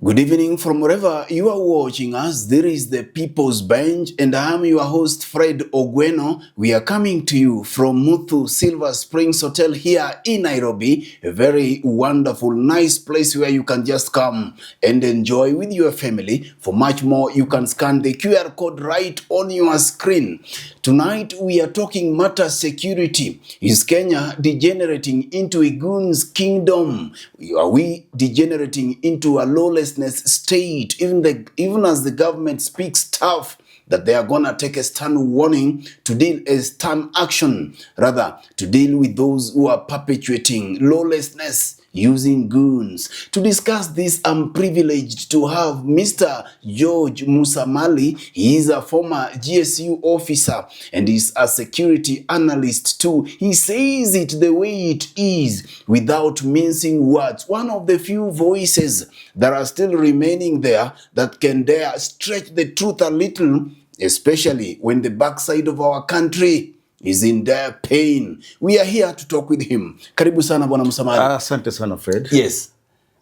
Good evening from wherever you are watching us. There is the People's Bench and I am your host Fred Ogweno. We are coming to you from Muthu Silver Springs Hotel here in Nairobi. A very wonderful, nice place where you can just come and enjoy with your family. For much more, you can scan the QR code right on your screen. Tonight we are talking matter security. Is Kenya degenerating into a goons kingdom? Are we degenerating into a lawlessness state? Even as the government speaks tough that they are gonna take a stern warning to deal a stern action, rather to deal with those who are perpetuating lawlessness using goons. To discuss this, I'm privileged to have Mr. George Musamali. He is a former GSU officer and is a security analyst too. He says it the way it is without mincing words. One of the few voices that are still remaining there that can dare stretch the truth a little, especially when the backside of our country is in dire pain. We are here to talk with him. Karibu sana Bwana Musamali. Asante sana Fred. Yes.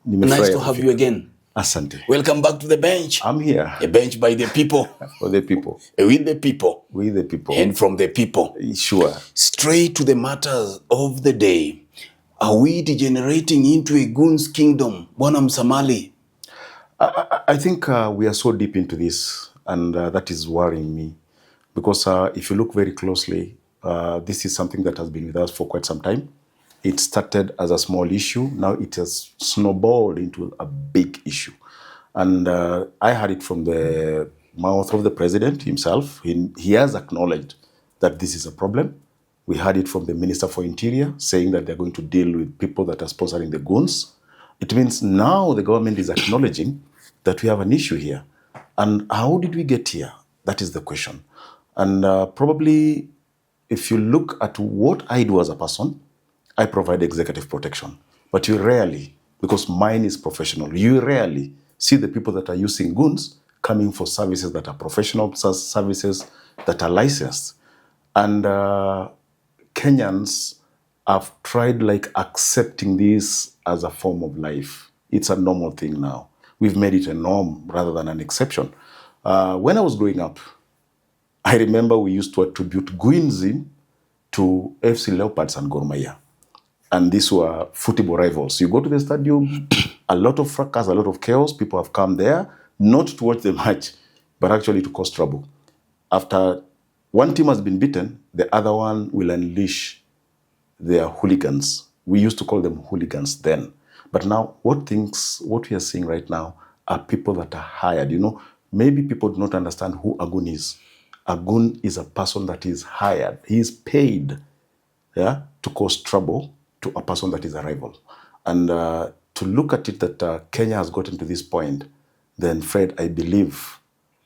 Nice to have you again. Asante. Welcome back to the bench. I'm here. A bench by the people. For the people. With the people. With the people. And from the people. Sure. Straight to the matters of the day. Are we degenerating into a goons kingdom? Bwana Musamali. I think we are so deep into this and that is worrying me. Because if you look very closely, this is something that has been with us for quite some time. It started as a small issue. Now it has snowballed into a big issue. And I heard it from the mouth of the president himself. He has acknowledged that this is a problem. We heard it from the Minister for Interior saying that they're going to deal with people that are sponsoring the goons. It means now the government is acknowledging that we have an issue here. And how did we get here? That is the question. And probably if you look at what I do as a person, I provide executive protection. But you rarely, because mine is professional, you rarely see the people that are using goons coming for services that are professional, services that are licensed. And Kenyans have tried accepting this as a form of life. It's a normal thing now. We've made it a norm rather than an exception. When I was growing up, I remember we used to attribute goons to FC Leopards and Gor Mahia. And these were football rivals. You go to the stadium, a lot of fracas, a lot of chaos. People have come there, not to watch the match, but actually to cause trouble. After one team has been beaten, the other one will unleash their hooligans. We used to call them hooligans then. But now, what we are seeing right now are people that are hired. Maybe people do not understand who a goon is. A goon is a person that is hired. He is paid to cause trouble to a person that is a rival. And to look at it that Kenya has gotten to this point, then Fred, I believe,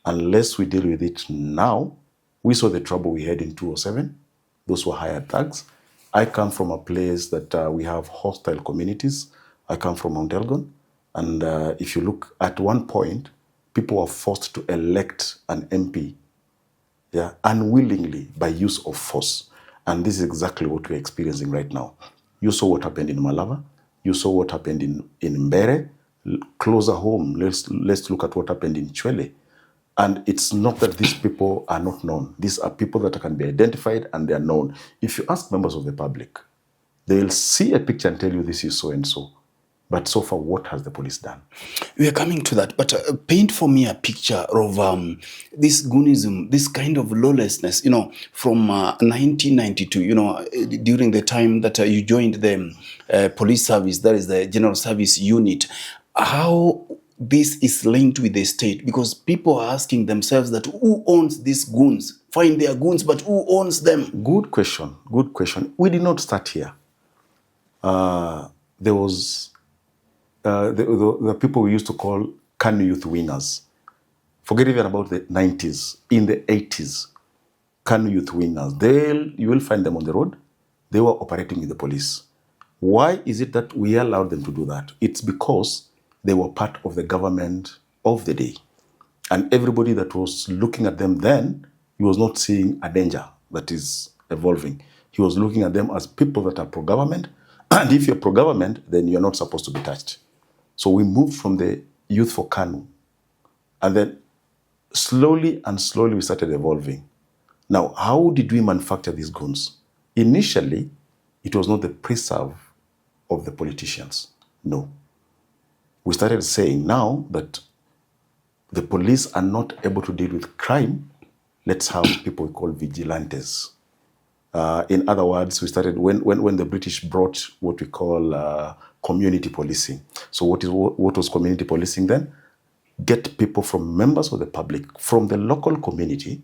unless we deal with it now, we saw the trouble we had in 2007. Those were hired thugs. I come from a place that we have hostile communities. I come from Mount Elgon. And if you look at one point, people were forced to elect an MP unwillingly by use of force. And this is exactly what we're experiencing right now. You saw what happened in Malava. You saw what happened in Mbere. Closer home, let's look at what happened in Chwele. And it's not that these people are not known. These are people that can be identified and they are known. If you ask members of the public, they'll see a picture and tell you this is so-and-so. But so far, what has the police done? We are coming to that, but paint for me a picture of this goonism, this kind of lawlessness, from 1992, during the time that you joined the police service, that is the General Service Unit. How this is linked with the state? Because people are asking themselves that who owns these goons? Fine, they are goons, but who owns them? Good question. We did not start here. There was the people we used to call Kanu youth wingers. Forget even about the 90s. In the 80s, Kanu youth wingers, you will find them on the road. They were operating with the police. Why is it that we allowed them to do that? It's because they were part of the government of the day. And everybody that was looking at them then, he was not seeing a danger that is evolving. He was looking at them as people that are pro-government. And if you're pro-government, then you're not supposed to be touched. So we moved from the Youth for Kanu. And then slowly and slowly we started evolving. Now, how did we manufacture these goons? Initially, it was not the preserve of the politicians. No. We started saying now that the police are not able to deal with crime, let's have people we call vigilantes. In other words, we started when the British brought what we call community policing. So what was community policing then? Get people from members of the public, from the local community,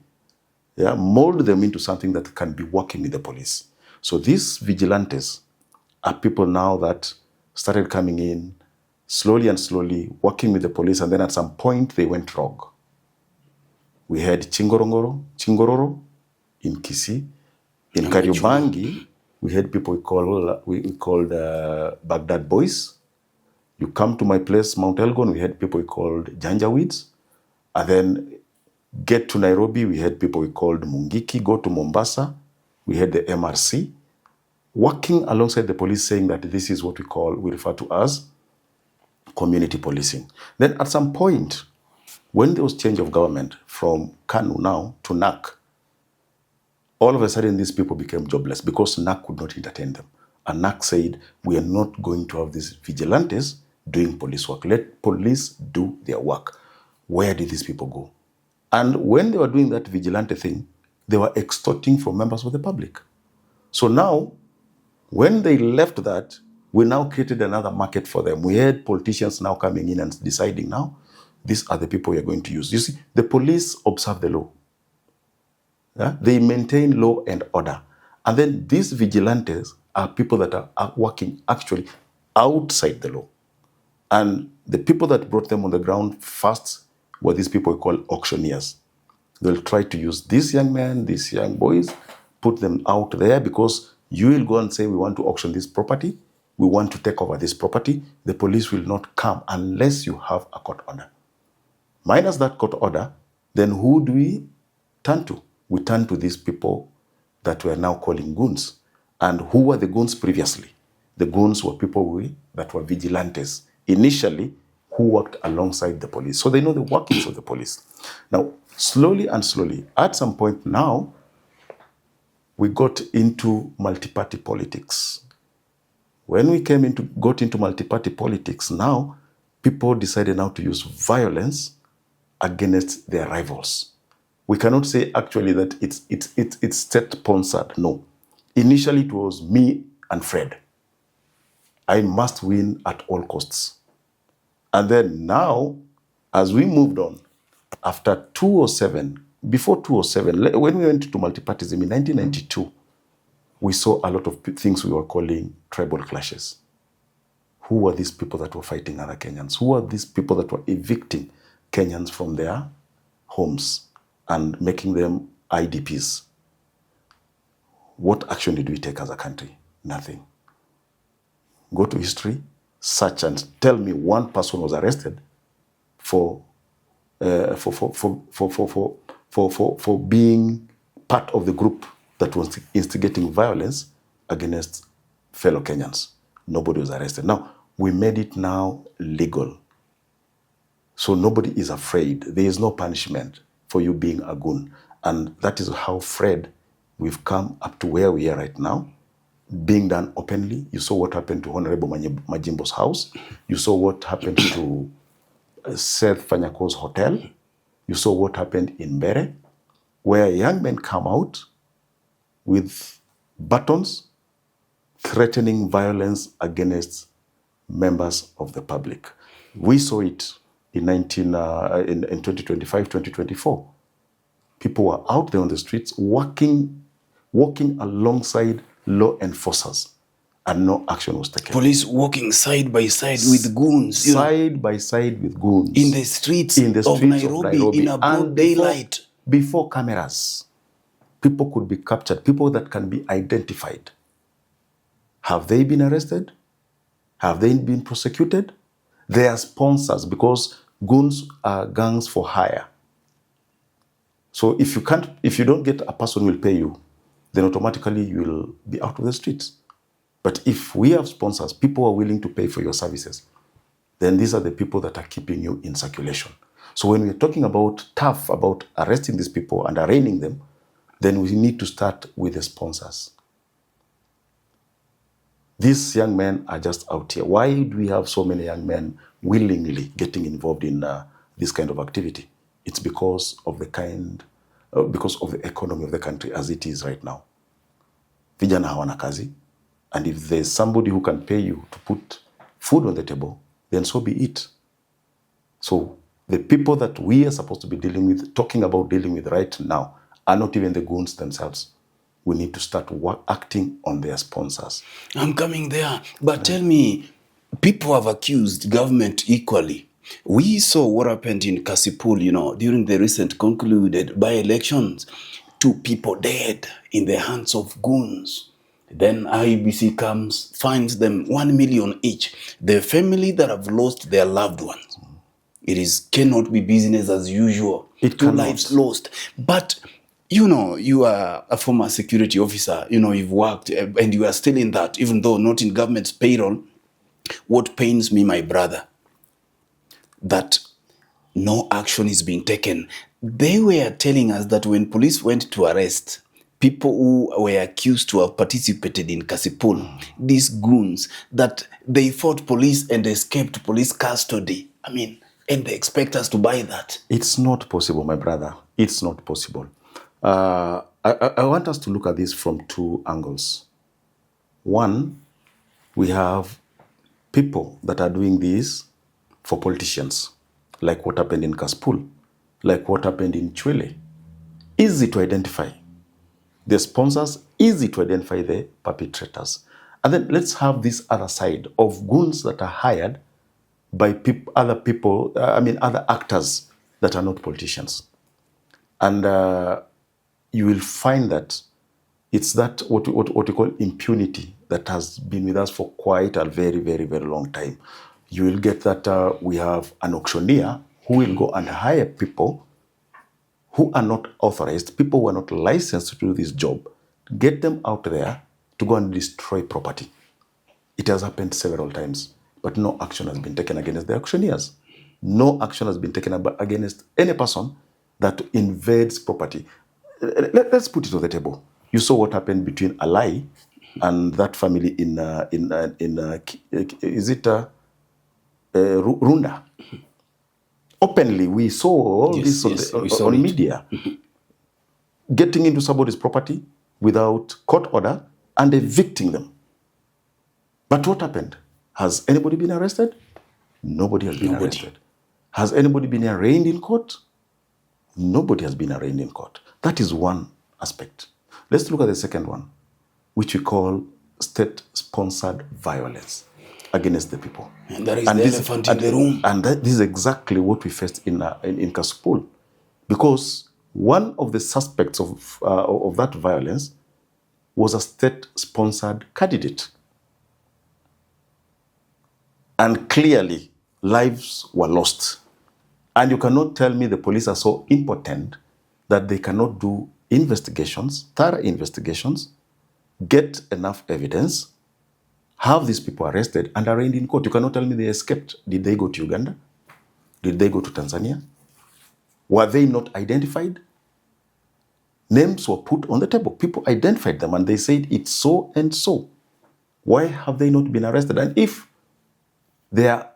mold them into something that can be working with the police. So these vigilantes are people now that started coming in slowly and slowly, working with the police, and then at some point they went rogue. We had Chingororo in Kisii. In Kariobangi, we had people we called Baghdad Boys. You come to my place, Mount Elgon, we had people we called Janjaweeds. And then get to Nairobi, we had people we called Mungiki. Go to Mombasa, we had the MRC. Working alongside the police, saying that this is what we refer to as community policing. Then at some point, when there was change of government from KANU now to NAC, all of a sudden these people became jobless because NAC could not entertain them. And NAC said, we are not going to have these vigilantes doing police work. Let police do their work. Where did these people go? And when they were doing that vigilante thing, they were extorting from members of the public. So now, when they left that, we now created another market for them. We had politicians now coming in and deciding now, these are the people we are going to use. You see, the police observe the law. Yeah? They maintain law and order. And then these vigilantes are people that are working actually outside the law. And the people that brought them on the ground first were these people we call auctioneers. They'll try to use these young men, these young boys, put them out there because you will go and say, we want to auction this property. We want to take over this property. The police will not come unless you have a court order. Minus that court order, then who do we turn to? We turn to these people that we're now calling goons. And who were the goons previously? The goons were people that were vigilantes initially who worked alongside the police. So they know the workings of the police. Now, slowly and slowly, at some point now, we got into multi-party politics. When we got into multi-party politics, now people decided now to use violence against their rivals. We cannot say actually that it's state-sponsored. No. Initially, it was me and Fred. I must win at all costs. And then now, as we moved on, after 2007, before 2007, when we went to multipartism in 1992, we saw a lot of things we were calling tribal clashes. Who were these people that were fighting other Kenyans? Who were these people that were evicting Kenyans from their homes and making them IDPs? What action did we take as a country? Nothing. Go to history, search and tell me one person was arrested for being part of the group that was instigating violence against fellow Kenyans. Nobody was arrested. Now, we made it now legal. So nobody is afraid. There is no punishment for you being a goon. And that is how, Fred, we've come up to where we are right now, being done openly. You saw what happened to Honorable Majimbo's house. You saw what happened to Seth Fanyako's hotel. You saw what happened in Mbere, where young men come out with batons threatening violence against members of the public. We saw it in 2025, 2024. People were out there on the streets walking alongside law enforcers and no action was taken. Police walking side by side with goons. Side by side with goons. In the streets of Nairobi in a broad daylight. Before cameras, people could be captured, people that can be identified. Have they been arrested? Have they been prosecuted? They are sponsors, because goons are gangs for hire. So if you don't get a person who will pay you, then automatically you will be out of the streets. But if we have sponsors, people are willing to pay for your services, then these are the people that are keeping you in circulation. So when we're talking about arresting these people and arraigning them, then we need to start with the sponsors. These young men are just out here. Why do we have so many young men willingly getting involved in this kind of activity? It's because of the economy of the country as it is right now. Vijana hawana kazi, and if there's somebody who can pay you to put food on the table, then so be it. So the people that we are supposed to be talking about dealing with right now, are not even the goons themselves. We need to start acting on their sponsors. I'm coming there. But tell me, people have accused government equally. We saw what happened in Kasipul, during the recent concluded by-elections. 2 people dead in the hands of goons. Then IEBC comes, finds them 1 million each. The family that have lost their loved ones. It cannot be business as usual. 2 lives lost. But you are a former security officer, you've worked and you are still in that, even though not in government's payroll. What pains me, my brother, that no action is being taken. They were telling us that when police went to arrest people who were accused to have participated in Kasipul, these goons, that they fought police and escaped police custody. And they expect us to buy that. It's not possible, my brother. It's not possible. I want us to look at this from 2 angles. One, we have people that are doing this for politicians, like what happened in Kaspul, like what happened in Chwele. Easy to identify the sponsors, easy to identify the perpetrators. And then let's have this other side of goons that are hired by other actors that are not politicians. And you will find that it's that what we call impunity that has been with us for quite a very, very, very long time. You will get that we have an auctioneer who will go and hire people who are not authorized, people who are not licensed to do this job, get them out there to go and destroy property. It has happened several times, but no action has been taken against the auctioneers. No action has been taken against any person that invades property. Let's put it on the table. You saw what happened between Alai and that family in Runda. Openly, we saw all this on media. Getting into somebody's property without court order and evicting them. But what happened? Has anybody been arrested? Nobody has been arrested. Has anybody been arraigned in court? Nobody has been arraigned in court. That is one aspect. Let's look at the second one, which we call state-sponsored violence against the people. And that is the elephant in the room. And this is exactly what we faced in Kasipul. Because one of the suspects of that violence was a state-sponsored candidate. And clearly, lives were lost. And you cannot tell me the police are so impotent that they cannot do investigations, thorough investigations, get enough evidence, have these people arrested and arraigned in court. You cannot tell me they escaped. Did they go to Uganda? Did they go to Tanzania? Were they not identified? Names were put on the table. People identified them and they said it's so and so. Why have they not been arrested? And if they're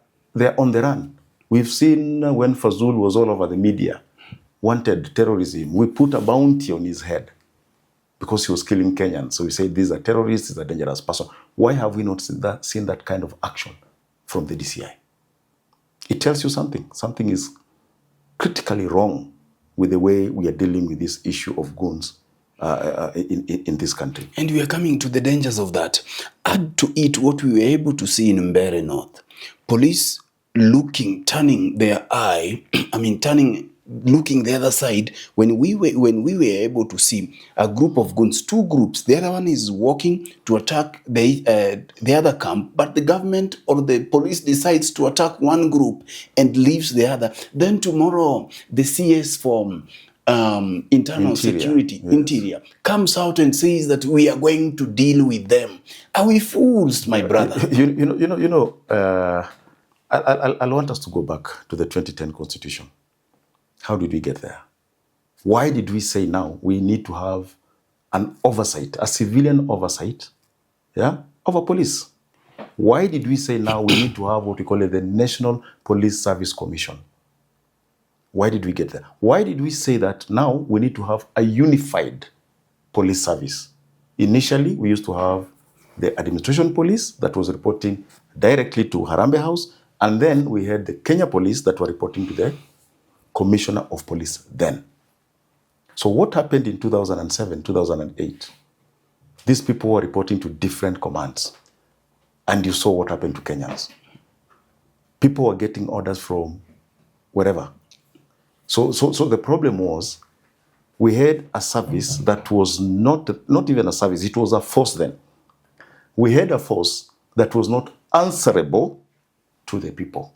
on the run, we've seen when Fazul was all over the media, wanted terrorism, we put a bounty on his head because he was killing Kenyans. So we said, these are terrorists, he's a dangerous person. Why have we not seen that kind of action from the DCI? It tells you something. Something is critically wrong with the way we are dealing with this issue of goons in this country. And we are coming to the dangers of that. Add to it what we were able to see in Mbeere North. Police turning their eye, looking the other side when we were able to see a group of goons, two groups. The other one is walking to attack the other camp, but the government or the police decides to attack one group and leaves the other. Then tomorrow the CS from internal security, yes. interior, comes out and says that we are going to deal with them. Are we fools, my brother? I want us to go back to the 2010 Constitution. How did we get there? Why did we say now we need to have an oversight, a civilian oversight, over police? Why did we say now we need to have what we call the National Police Service Commission? Why did we get there? Why did we say that now we need to have a unified police service? Initially, we used to have the administration police that was reporting directly to Harambee House, and then we had the Kenya police that were reporting to the Commissioner of Police then. So what happened in 2007, 2008? These people were reporting to different commands, and you saw what happened to Kenyans. People were getting orders from wherever. So the problem was we had a service that was not even a service, it was a force then. We had a force that was not answerable to the people.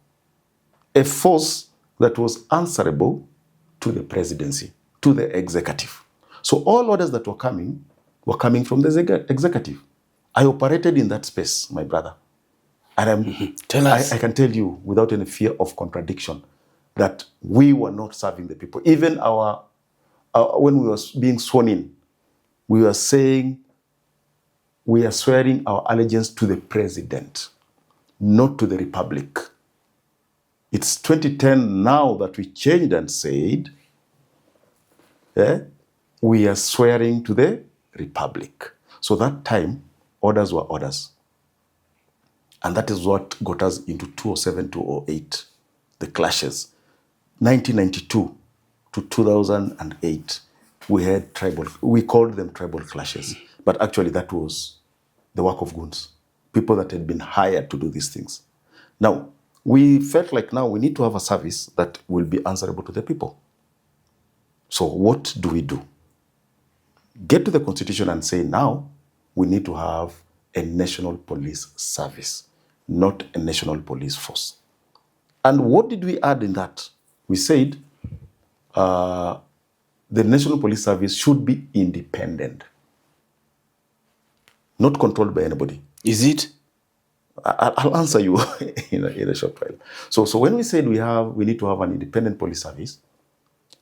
A force that was answerable to the presidency, to the executive. So all orders that were coming from the executive. I operated in that space, my brother. And Tell us. I can tell you without any fear of contradiction that we were not serving the people. Even when we were being sworn in, we were saying we are swearing our allegiance to the president, not to the republic. It's 2010 now that we changed and said, we are swearing to the republic. So that time, orders were orders. And that is what got us into 2007, 2008, the clashes. 1992 to 2008, we called them tribal clashes. But actually that was the work of goons, people that had been hired to do these things. Now, we felt like now we need to have a service that will be answerable to the people. So what do we do? Get to the Constitution and say now we need to have a national police service, not a national police force. And what did we add in that? We said the National Police Service should be independent, not controlled by anybody. Is it? I'll answer you in a short while. So when we said we need to have an independent police service,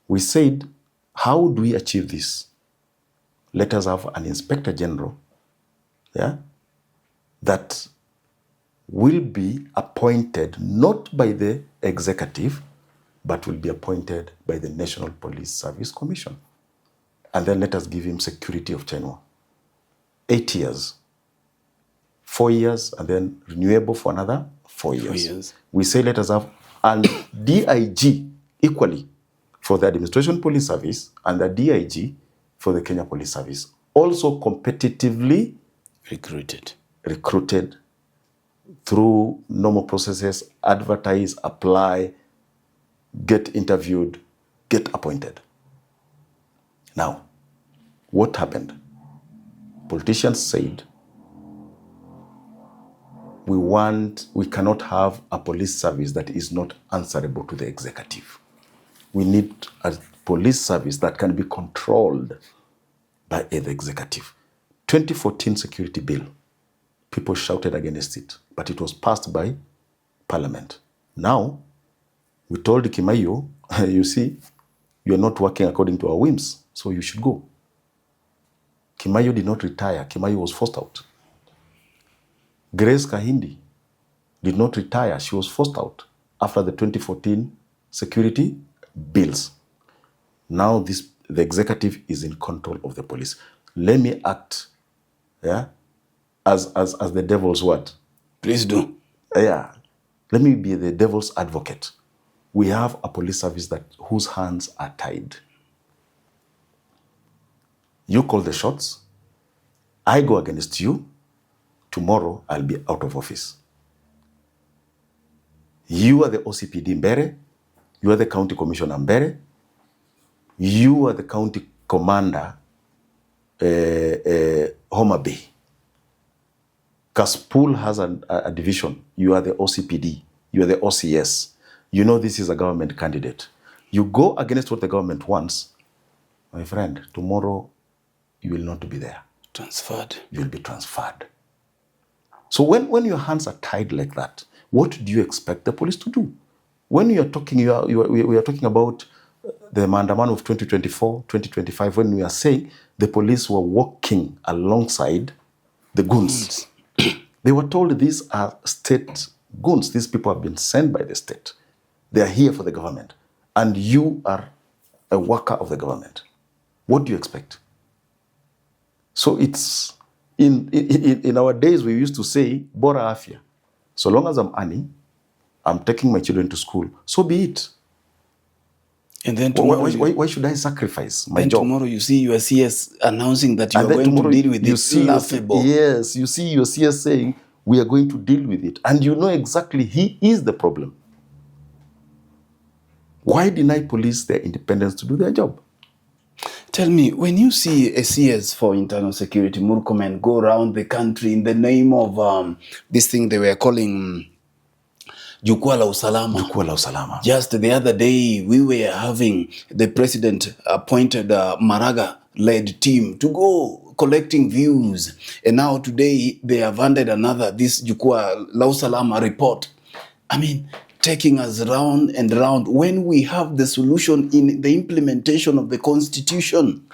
we said, how do we achieve this? Let us have an inspector general, that will be appointed not by the executive, but will be appointed by the National Police Service Commission. And then let us give him security of tenure. 8 years. 4 years, and then renewable for another 4 years. We say let us have a DIG equally for the Administration Police Service and the DIG for the Kenya Police Service. Also competitively recruited through normal processes, advertise, apply, get interviewed, get appointed. Now, what happened? Politicians said, we cannot have a police service that is not answerable to the executive. We need a police service that can be controlled by the executive. 2014 security bill, people shouted against it, but it was passed by Parliament. Now, we told Kimayo, you see, you're not working according to our whims, so you should go. Kimayo did not retire. Kimayo was forced out. Grace Kahindi did not retire. She was forced out after the 2014 security bills. Now the executive is in control of the police. Let me act as the devil's word. Please do. Let me be the devil's advocate. We have a police service whose hands are tied. You call the shots. I go against you. Tomorrow, I'll be out of office. You are the OCPD Mbere. You are the county commissioner Mbere. You are the county commander, Homa Bay. Kaspul has a division. You are the OCPD. You are the OCS. You know this is a government candidate. You go against what the government wants, my friend, tomorrow you will not be there. Transferred. You will be transferred. So when your hands are tied like that, what do you expect the police to do? When you are talking, we are talking about the Maandamano of 2024, 2025, when we are saying the police were working alongside the goons. They were told these are state goons. These people have been sent by the state. They are here for the government. And you are a worker of the government. What do you expect? So it's, in our days, we used to say, Bora Afya. So long as I'm earning, I'm taking my children to school, so be it. And then tomorrow, why should I sacrifice my then job? Tomorrow you see your CS announcing that you are going to deal with it. Laughable. Yes, you see your CS saying, we are going to deal with it. And you know exactly he is the problem. Why deny police their independence to do their job? Tell me, when you see a CS for internal security, Murkomen, go around the country in the name of this thing they were calling Jukwaa la Usalama. Jukwaa la Usalama. Just the other day, we were having the president appointed Maraga-led team to go collecting views. And now today, they have handed this Jukwaa la Usalama report. I mean, taking us round and round when we have the solution in the implementation of the Constitution.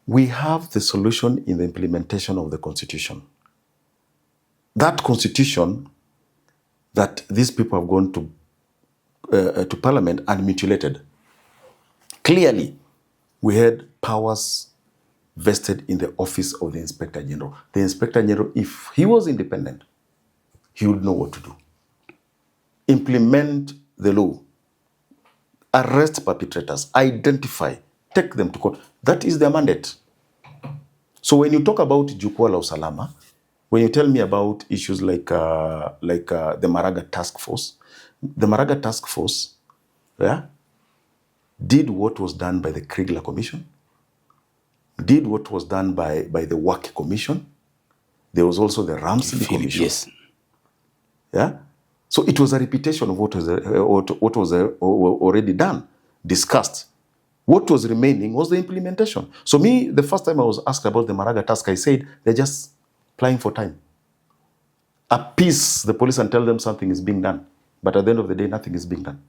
We have the solution in the implementation of the Constitution. That Constitution that these people have gone to Parliament and mutilated. Clearly, we had powers vested in the office of the Inspector General. The Inspector General, if he was independent, he would know what to do. Implement the law. Arrest perpetrators. Identify. Take them to court. That is their mandate. So when you talk about Jukwaa la Usalama, when you tell me about issues like the Maraga Task Force, the Maraga Task Force did what was done by the Kriegler Commission, did what was done by the Waki Commission. There was also the Ramsey Commission. Yes. Yeah? So it was a repetition of what was already done, discussed. What was remaining was the implementation. So me, the first time I was asked about the Maraga task, I said, they're just playing for time. Appease the police and tell them something is being done. But at the end of the day, nothing is being done.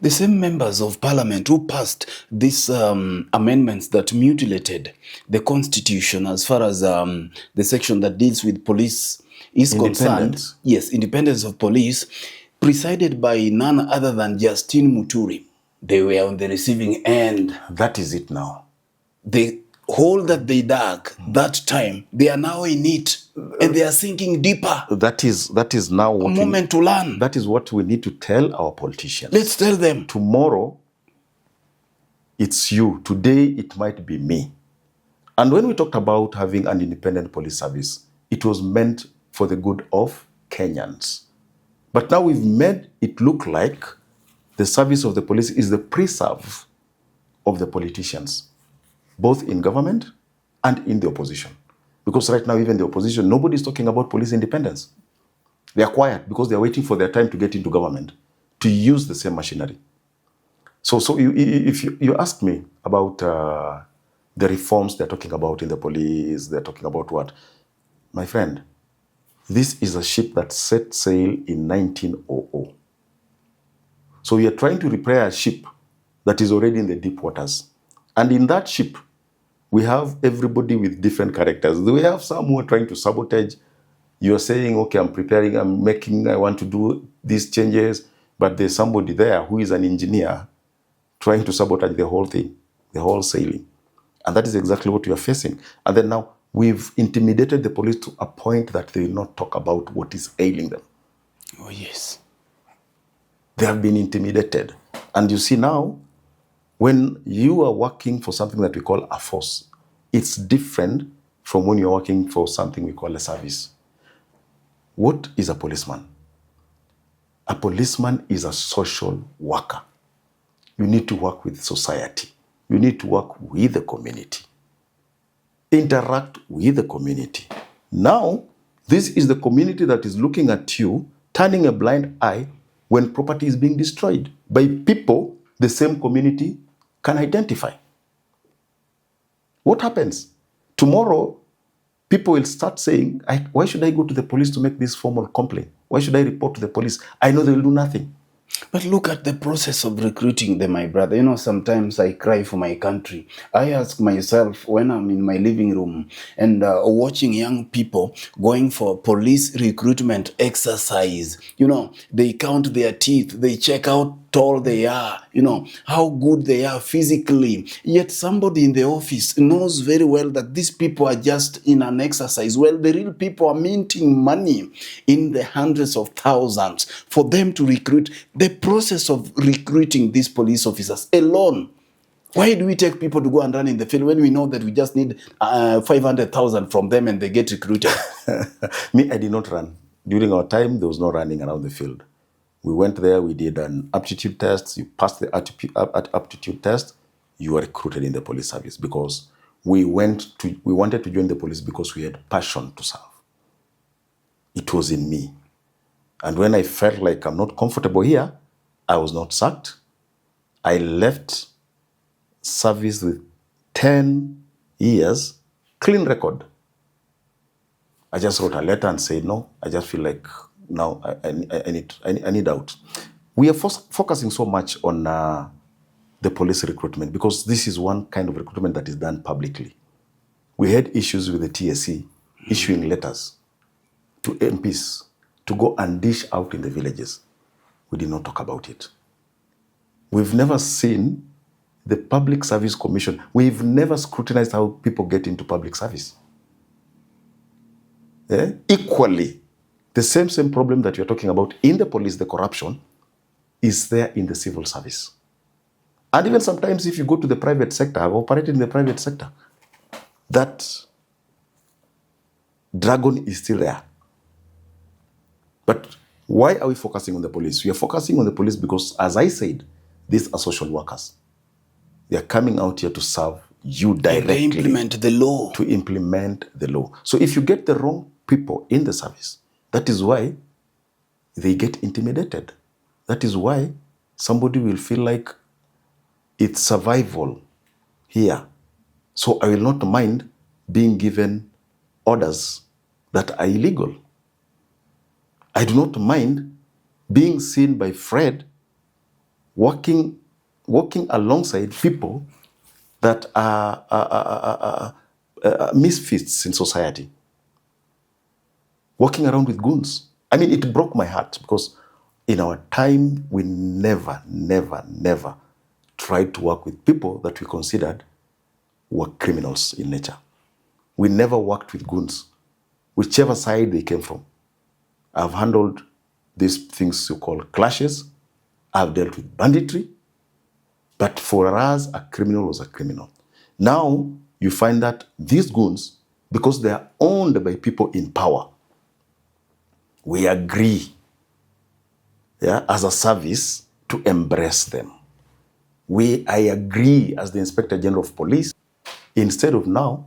The same members of parliament who passed these amendments that mutilated the Constitution as far as the section that deals with police is concerned. Yes, independence of police, presided by none other than Justine Muturi. They were on the receiving end. That is it now. The hole that they dug that time, they are now in it, and they are sinking deeper. That is now what a moment to learn. That is what we need to tell our politicians. Let's tell them. Tomorrow, it's you. Today, it might be me. And when we talked about having an independent police service, it was meant for the good of Kenyans. But now we've made it look like the service of the police is the preserve of the politicians, both in government and in the opposition. Because right now, even the opposition, nobody's talking about police independence. They are quiet because they are waiting for their time to get into government, to use the same machinery. So if you ask me about the reforms they're talking about in the police, they're talking about what? My friend, this is a ship that set sail in 1900. So we are trying to repair a ship that is already in the deep waters. And in that ship, we have everybody with different characters. We have some who are trying to sabotage. You're saying, okay, I'm preparing, I want to do these changes, but there's somebody there who is an engineer trying to sabotage the whole thing, the whole sailing. And that is exactly what we are facing. And then now, we've intimidated the police to a point that they will not talk about what is ailing them. Oh, yes. They have been intimidated. And you see now, when you are working for something that we call a force, It's different from when you're working for something we call a service. What is a policeman? A policeman is a social worker. You need to work with society. You need to work with the community. Interact with the community. Now, this is the community that is looking at you, turning a blind eye when property is being destroyed by people the same community can identify. What happens? Tomorrow, people will start saying, why should I go to the police to make this formal complaint? Why should I report to the police? I know they will do nothing. But look at the process of recruiting them, my brother. Sometimes I cry for my country. I ask myself when I'm in my living room and watching young people going for police recruitment exercise. They count their teeth. They check out tall they are, how good they are physically. Yet somebody in the office knows very well that these people are just in an exercise. Well, the real people are minting money in the hundreds of thousands for them to recruit. The process of recruiting these police officers alone. Why do we take people to go and run in the field when we know that we just need 500,000 from them and they get recruited? Me, I did not run. During our time, there was no running around the field. We went there, we did an aptitude test. You passed the aptitude test, you were recruited in the police service because we wanted to join the police because we had passion to serve. It was in me. And when I felt like I'm not comfortable here, I was not sacked. I left service with 10 years, clean record. I just wrote a letter and said, no, I just feel like now I need out. We are focusing so much on the police recruitment because this is one kind of recruitment that is done publicly. We had issues with the TSC issuing letters to MPs to go and dish out in the villages. We did not talk about it. We've never seen the Public Service Commission. We've never scrutinized how people get into public service. Equally, the same problem that you're talking about in the police, the corruption, is there in the civil service. And even sometimes if you go to the private sector, I've operated in the private sector, that dragon is still there. But why are we focusing on the police? We are focusing on the police because, as I said, these are social workers. They are coming out here to serve you directly. And they implement the law. To implement the law. So if you get the wrong people in the service, that is why they get intimidated. That is why somebody will feel like it's survival here. So I will not mind being given orders that are illegal. I do not mind being seen by Fred walking alongside people that are misfits in society. Walking around with goons. I mean, it broke my heart because in our time, we never tried to work with people that we considered were criminals in nature. We never worked with goons, whichever side they came from. I've handled these things you call clashes. I've dealt with banditry. But for us, a criminal was a criminal. Now, you find that these goons, because they are owned by people in power, we agree, as a service to embrace them. I agree as the Inspector General of Police, instead of now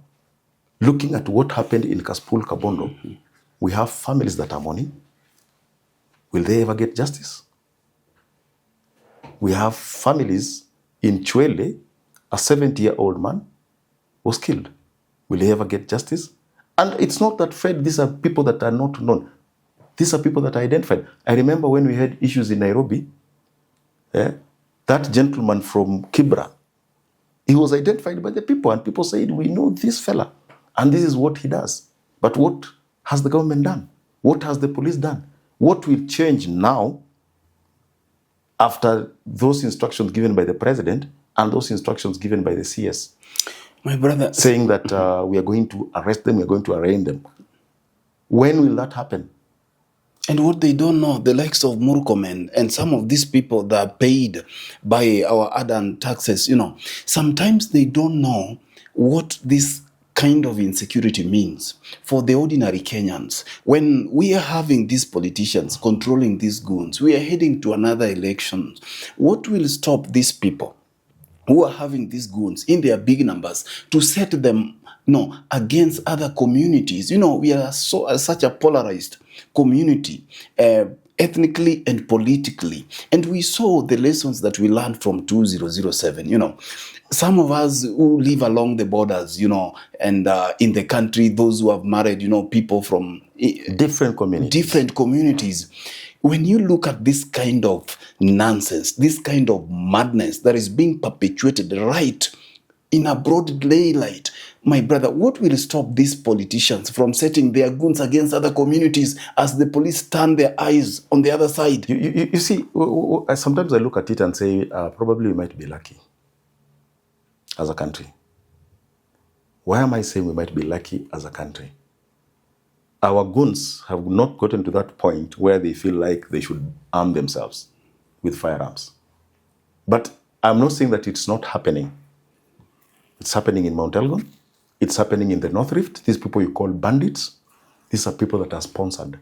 looking at what happened in Kaspul, Kabondo, we have families that are mourning. Will they ever get justice? We have families in Chwele, a 70-year-old man was killed. Will they ever get justice? And it's not that, Fred, these are people that are not known. These are people that are identified. I remember when we had issues in Nairobi, that gentleman from Kibra, he was identified by the people, and people said, we know this fella, and this is what he does. But what has the government done? What has the police done? What will change now after those instructions given by the president and those instructions given by the CS? My brother, saying that we are going to arrest them, we are going to arraign them. When will that happen? And what they don't know, the likes of Murkomen and some of these people that are paid by our Adan taxes, sometimes they don't know what this kind of insecurity means for the ordinary Kenyans. When we are having these politicians controlling these goons, we are heading to another election. What will stop these people who are having these goons in their big numbers to set them against other communities? We are such a polarized community, ethnically and politically. And we saw the lessons that we learned from 2007. Some of us who live along the borders, and in the country, those who have married, people from Different communities. When you look at this kind of nonsense, this kind of madness that is being perpetuated right in a broad daylight, my brother, what will stop these politicians from setting their goons against other communities as the police turn their eyes on the other side? You see, sometimes I look at it and say, probably we might be lucky as a country. Why am I saying we might be lucky as a country? Our goons have not gotten to that point where they feel like they should arm themselves with firearms. But I'm not saying that it's not happening. It's happening in Mount Elgon. It's happening in the North Rift. These people you call bandits, these are people that are sponsored.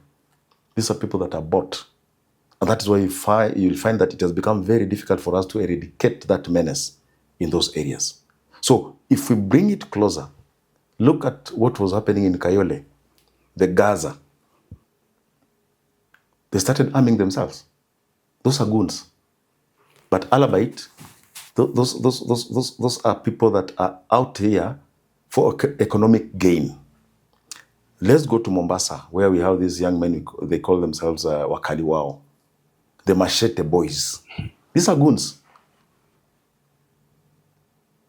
These are people that are bought. And that is why you'll find that it has become very difficult for us to eradicate that menace in those areas. So if we bring it closer, look at what was happening in Kayole, the Gaza. They started arming themselves. Those are goons. But Alabite, those are people that are out here for economic gain. Let's go to Mombasa, where we have these young men, they call themselves Wakali Wao, the Machete Boys. These are goons.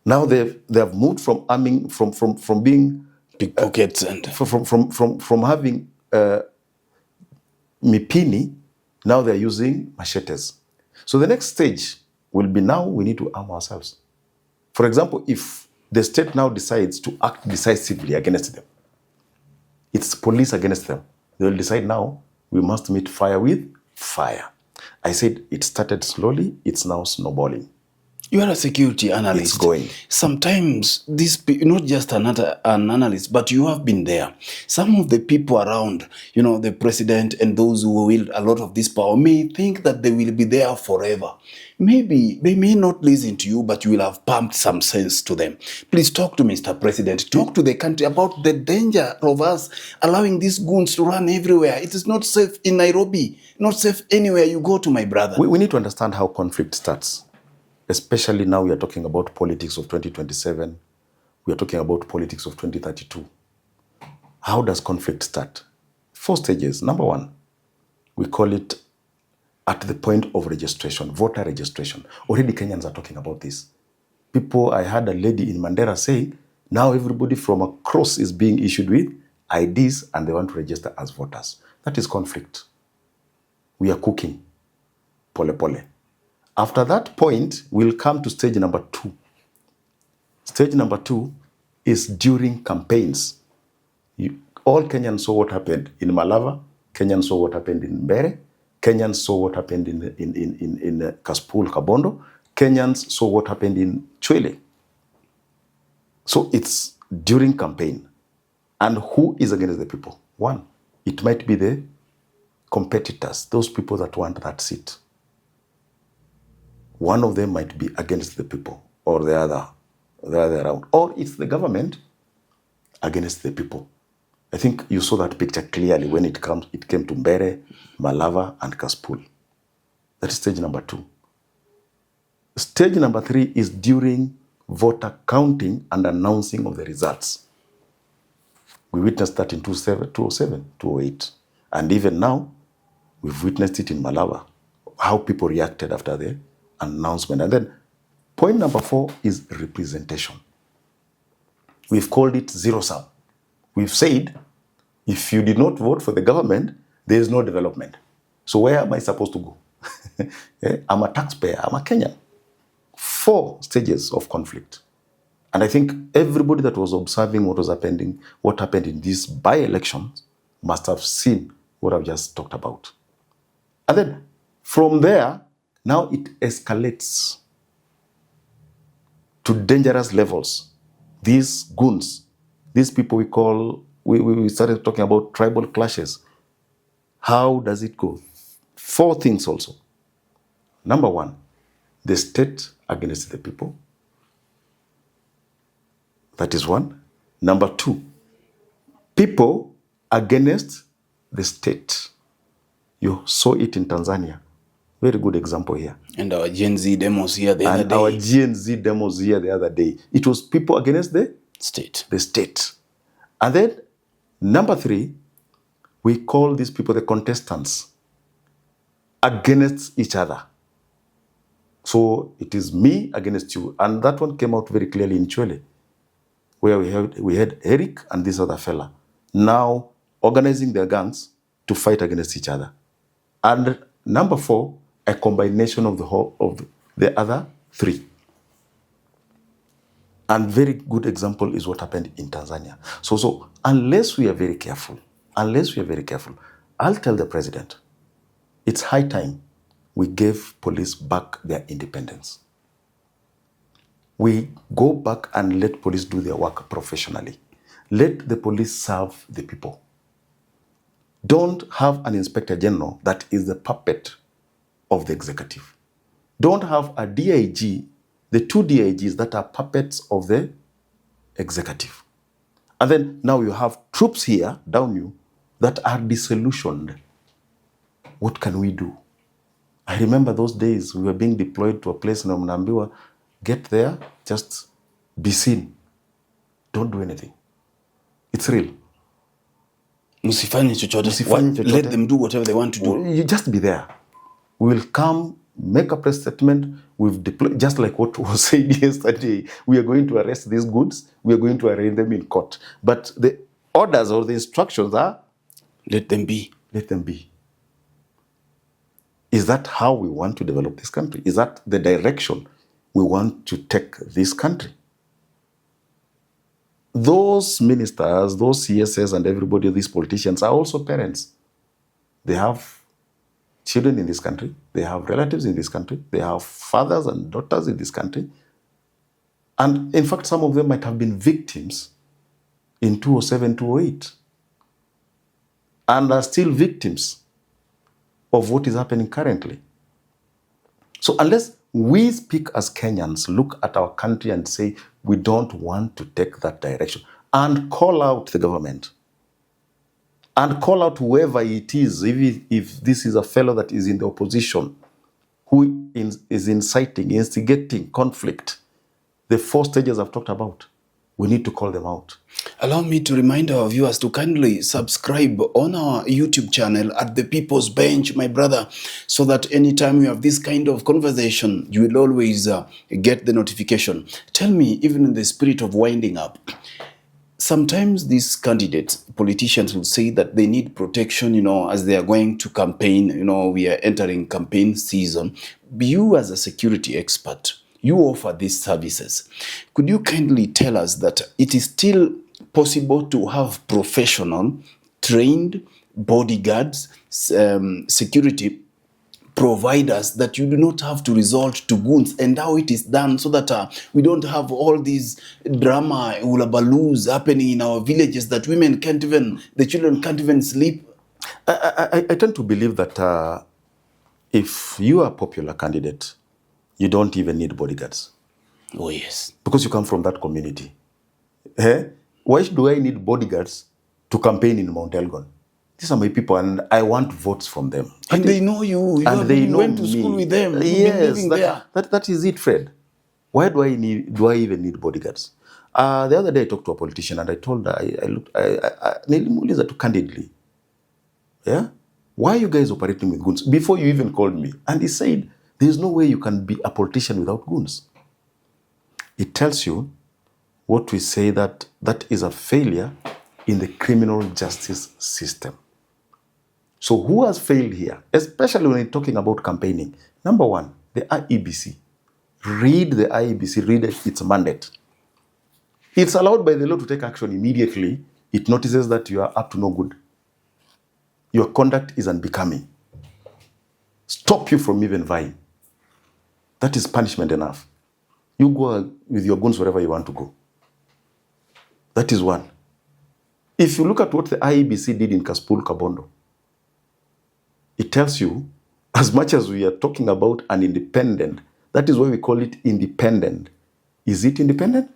Now they have moved from arming, from being pickpockets and from having mipini. Now they're using machetes. So the next stage will be, now we need to arm ourselves. For example, if the state now decides to act decisively against them, it's police against them, they will decide now we must meet fire with fire. I said it started slowly, it's now snowballing. You are a security analyst. It's going. Sometimes not just an analyst, but you have been there. Some of the people around, the president and those who wield a lot of this power may think that they will be there forever. Maybe they may not listen to you, but you will have pumped some sense to them. Please talk to Mr. President. Talk to the country about the danger of us allowing these goons to run everywhere. It is not safe in Nairobi, not safe anywhere you go to, my brother. We need to understand how conflict starts. Especially now we are talking about politics of 2027. We are talking about politics of 2032. How does conflict start? 4 stages. Number 1, we call it at the point of registration, voter registration. Already Kenyans are talking about this. I had a lady in Mandera saying, now everybody from across is being issued with IDs and they want to register as voters. That is conflict. We are cooking. Pole pole. After that point, we'll come to stage number 2. Stage number 2 is during campaigns. All Kenyans saw what happened in Malava. Kenyans saw what happened in Mbere. Kenyans saw what happened in Kaspul, Kabondo. Kenyans saw what happened in Chwele. So it's during campaign. And who is against the people? 1, it might be the competitors, those people that want that seat. One of them might be against the people, or the other around. Or it's the government against the people. I think you saw that picture clearly when it came to Mbere, Malava, and Kaspul. That is stage number 2. Stage number 3 is during voter counting and announcing of the results. We witnessed that in 2007, 2008. And even now, we've witnessed it in Malava, how people reacted after the announcement. And then point number 4 is representation. We've called it zero sum. We've said, if you did not vote for the government, there is no development. So where am I supposed to go? I'm a taxpayer, I'm a Kenyan. 4 stages of conflict. And I think everybody that was observing what happened in these by-elections must have seen what I've just talked about. And then from there, now it escalates to dangerous levels. These goons These people we started talking about tribal clashes. How does it go? 4 things also. Number 1, the state against the people. That is 1. Number 2, people against the state. You saw it in Tanzania. Very good example here. And our Gen Z demos here the other day. Our Gen Z demos here the other day. It was people against the state. The state. And then, number 3, we call these people the contestants against each other. So it is me against you. And that one came out very clearly in Chile, where we had Eric and this other fella now organizing their gangs to fight against each other. And number 4, a combination of the other 3. And very good example is what happened in Tanzania. So unless we are very careful, I'll tell the president, it's high time we gave police back their independence. We go back and let police do their work professionally. Let the police serve the people. Don't have an inspector general that is the puppet of the executive. Don't have a DIG, the 2 DIGs that are puppets of the executive. And then now you have troops here, down you, that are disillusioned. What can we do? I remember those days we were being deployed to a place in Mnambiwa. Get there, just be seen. Don't do anything. It's real. Msifanye chochote. Let them do whatever they want to do. You just be there. We will come, make a press statement. We've deployed, just like what was said yesterday. We are going to arrest these goods. We are going to arraign them in court. But the orders or the instructions are, let them be. Let them be. Is that how we want to develop this country? Is that the direction we want to take this country? Those ministers, those CSS and everybody, these politicians are also parents. They have children in this country. They have relatives in this country. They have fathers and daughters in this country. And in fact, some of them might have been victims in 2007, 2008 and are still victims of what is happening currently. So unless we speak as Kenyans, look at our country and say, we don't want to take that direction, and call out the government, and call out whoever it is, if this is a fellow that is in the opposition, who is inciting, instigating conflict, the 4 stages I've talked about, we need to call them out. Allow me to remind our viewers to kindly subscribe on our YouTube channel at The People's Bench, my brother, so that anytime we have this kind of conversation, you will always get the notification. Tell me, even in the spirit of winding up, sometimes these candidates, politicians will say that they need protection, as they are going to campaign. We are entering campaign season. You as a security expert, you offer these services. Could you kindly tell us that it is still possible to have professional, trained bodyguards, security providers, that you do not have to resort to goons, and how it is done so that we don't have all these drama, ulabalus happening in our villages that the children can't even sleep? I tend to believe that if you are a popular candidate, you don't even need bodyguards. Oh, yes. Because you come from that community. Why do I need bodyguards to campaign in Mount Elgon? These are my people, and I want votes from them. And they know you. You went to school with them. Yes, that is it, Fred. Why do I even need bodyguards? The other day I talked to a politician and I told her, I nilimuuliza too candidly, why are you guys operating with goons? Before you even called me. And he said, there's no way you can be a politician without goons. It tells you what we say, that is a failure in the criminal justice system. So who has failed here? Especially when you're talking about campaigning. Number 1, the IEBC. Read the IEBC, read its mandate. It's allowed by the law to take action immediately. It notices that you are up to no good. Your conduct is unbecoming. Stop you from even vying. That is punishment enough. You go with your goons wherever you want to go. That is 1. If you look at what the IEBC did in Kaspul Kabondo, it tells you, as much as we are talking about an independent, that is why we call it independent. Is it independent?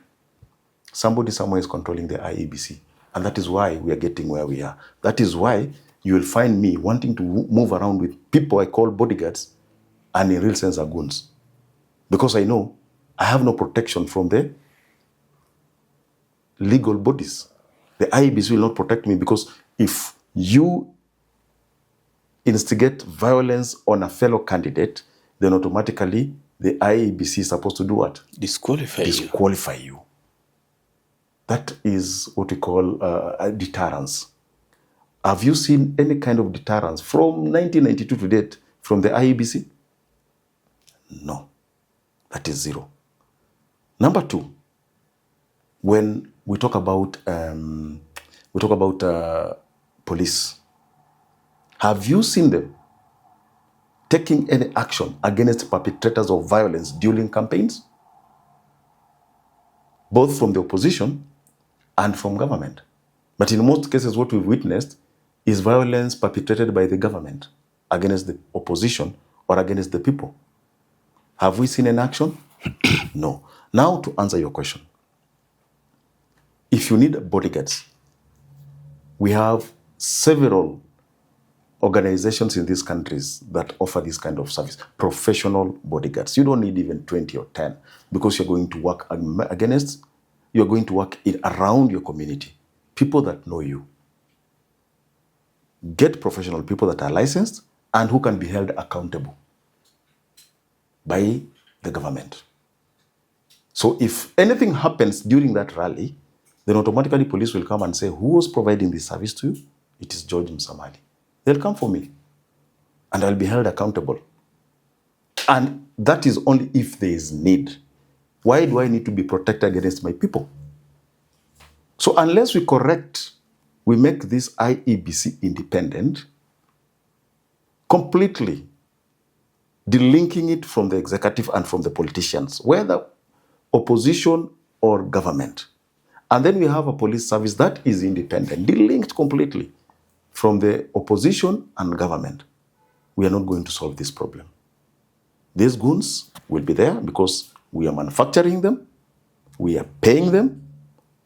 Somebody somewhere is controlling the IEBC. And that is why we are getting where we are. That is why you will find me wanting to move around with people I call bodyguards and in real sense are goons. Because I know I have no protection from the legal bodies. The IEBC will not protect me, because if you instigate violence on a fellow candidate, then automatically the IEBC is supposed to do what? Disqualify you. That is what we call a deterrence. Have you seen any kind of deterrence from 1992 to date from the IEBC? No. That is zero. Number two, when we talk about police, have you seen them taking any action against perpetrators of violence during campaigns? Both from the opposition and from government. But in most cases, what we've witnessed is violence perpetrated by the government against the opposition or against the people. Have we seen an action? No. Now, to answer your question, if you need bodyguards, we have several organizations in these countries that offer this kind of service, professional bodyguards. You don't need even 20 or 10, because you're going to work around your community, people that know you. Get professional people that are licensed and who can be held accountable by the government. So if anything happens during that rally, then automatically police will come and say, who was providing this service to you? It is George Musamali. They'll come for me and I'll be held accountable. And that is only if there is need. Why do I need to be protected against my people? So unless we make this IEBC independent, completely delinking it from the executive and from the politicians, whether opposition or government. And then we have a police service that is independent, delinked completely from the opposition and government. We are not going to solve this problem. These goons will be there because we are manufacturing them, we are paying them,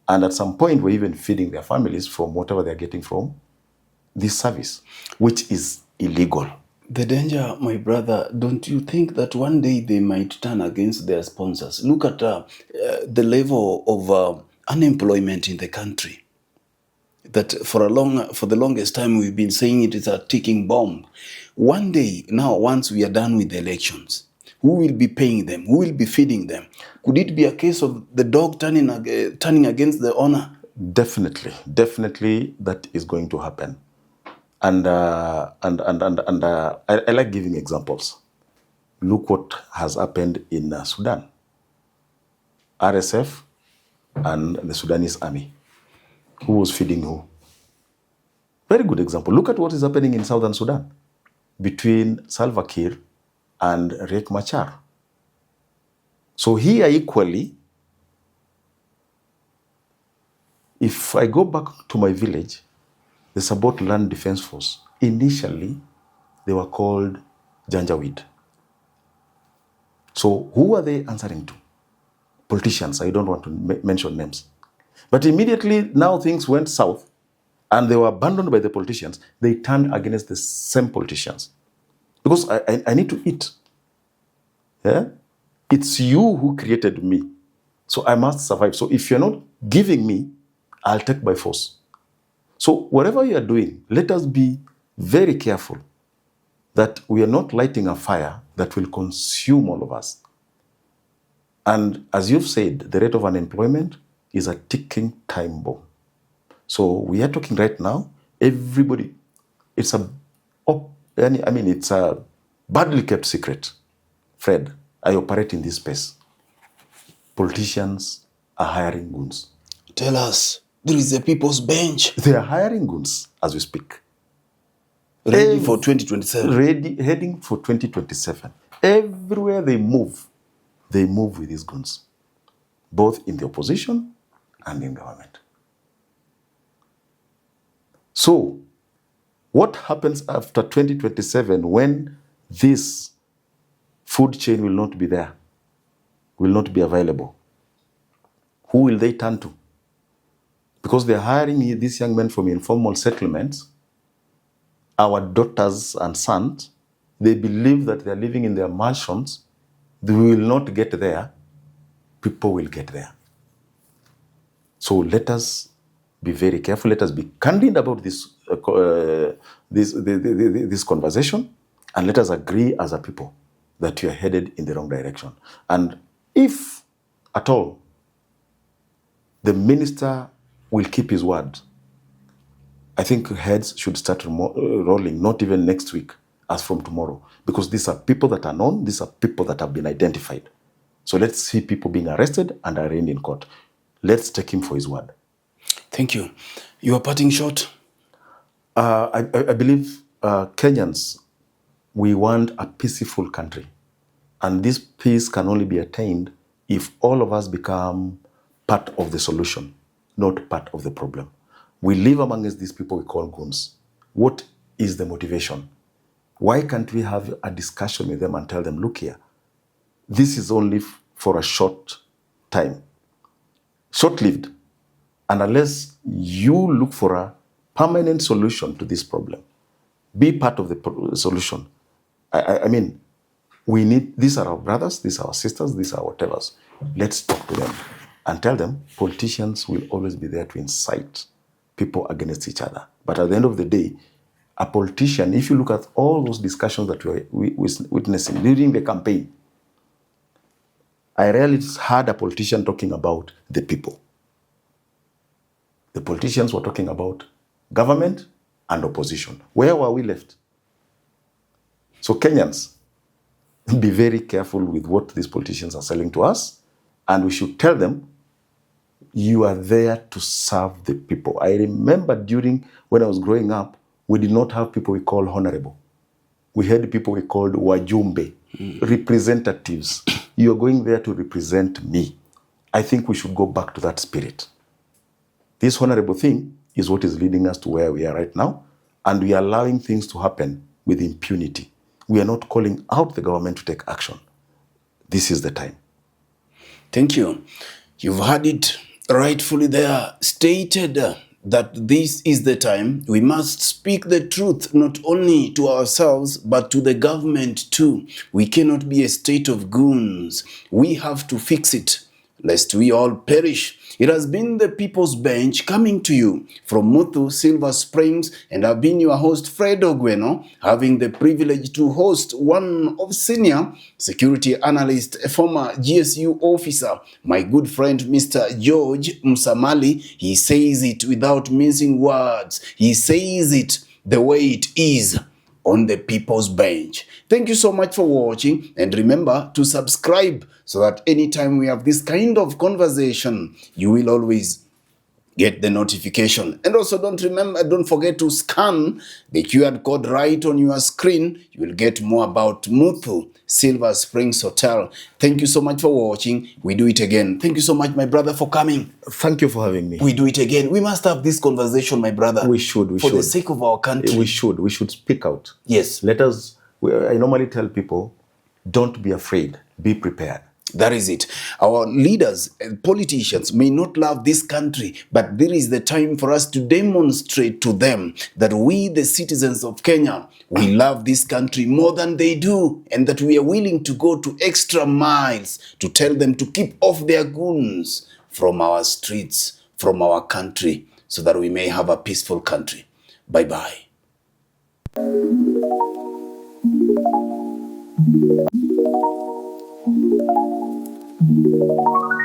and at some point we're even feeding their families from whatever they're getting from this service, which is illegal. The danger, my brother, don't you think that one day they might turn against their sponsors? Look at the level of unemployment in the country. That for the longest time we've been saying it is a ticking bomb. One day, now, once we are done with the elections, who will be paying them? Who will be feeding them? Could it be a case of the dog turning against the owner? Definitely that is going to happen. And I like giving examples. Look what has happened in Sudan. RSF and the Sudanese army. Who was feeding who? Very good example. Look at what is happening in Southern Sudan between Salva Kiir and Riek Machar. So here equally, if I go back to my village, the Sabot Land Defense Force, initially they were called Janjaweed. So who are they answering to? Politicians. I don't want to mention names. But immediately now things went south and they were abandoned by the politicians. They turned against the same politicians. Because I need to eat. Yeah? It's you who created me. So I must survive. So if you're not giving me, I'll take by force. So whatever you are doing, let us be very careful that we are not lighting a fire that will consume all of us. And as you've said, the rate of unemployment is a ticking time bomb. So we are talking right now, everybody, it's a badly kept secret. Fred, I operate in this space. Politicians are hiring goons. Tell us, there is a people's bench. They are hiring goons as we speak. Ready for 2027. Heading for 2027. Everywhere they move with these goons, both in the opposition and in government. So what happens after 2027 when this food chain will not be there, will not be available? Who will they turn to? Because they're hiring these young men from informal settlements, our daughters and sons, they believe that they're living in their mansions. They will not get there. People will get there. So let us be very careful. Let us be candid about this conversation, and let us agree as a people that we are headed in the wrong direction. And if at all the minister will keep his word, I think heads should start rolling, not even next week, as from tomorrow, because these are people that are known, these are people that have been identified. So let's see people being arrested and arraigned in court. Let's take him for his word. Thank you. You are parting short? I believe Kenyans, we want a peaceful country. And this peace can only be attained if all of us become part of the solution, not part of the problem. We live amongst these people we call goons. What is the motivation? Why can't we have a discussion with them and tell them, look here, this is only for a short time, short-lived. And unless you look for a permanent solution to this problem, be part of the solution. I mean, we need, these are our brothers, these are our sisters, these are our whatevers. Let's talk to them and tell them politicians will always be there to incite people against each other. But at the end of the day, a politician, if you look at all those discussions that we were witnessing during the campaign, I rarely heard a politician talking about the people. The politicians were talking about government and opposition. Where were we left? So Kenyans, be very careful with what these politicians are selling to us, and we should tell them, you are there to serve the people. I remember when I was growing up, we did not have people we called honorable. We had people we called wajumbe, representatives. You are going there to represent me. I think we should go back to that spirit. This honorable thing is what is leading us to where we are right now, and we are allowing things to happen with impunity. We are not calling out the government to take action. This is the time. Thank you. You've had it rightfully there stated that this is the time we must speak the truth, not only to ourselves, but to the government too. We cannot be a state of goons. We have to fix it, lest we all perish. It has been the People's Bench coming to you from Muthu, Silver Springs, and I've been your host, Fred Ogweno, having the privilege to host one of senior security analyst, a former GSU officer, my good friend, Mr. George Musamali. He says it without mincing words. He says it the way it is on the People's Bench. Thank you so much for watching, and remember to subscribe so that anytime we have this kind of conversation, you will always get the notification. And also don't forget to scan the QR code right on your screen. You will get more about Muthu Silver Springs Hotel. Thank you so much for watching. We do it again. Thank you so much, my brother, for coming. Thank you for having me. We do it again. We must have this conversation, my brother. We should. For the sake of our country. We should speak out. Yes. I normally tell people, don't be afraid, be prepared. That is it. Our leaders and politicians may not love this country, but there is the time for us to demonstrate to them that we, the citizens of Kenya, we love this country more than they do, and that we are willing to go to extra miles to tell them to keep off their goons from our streets, from our country, so that we may have a peaceful country. Bye-bye. Thank you.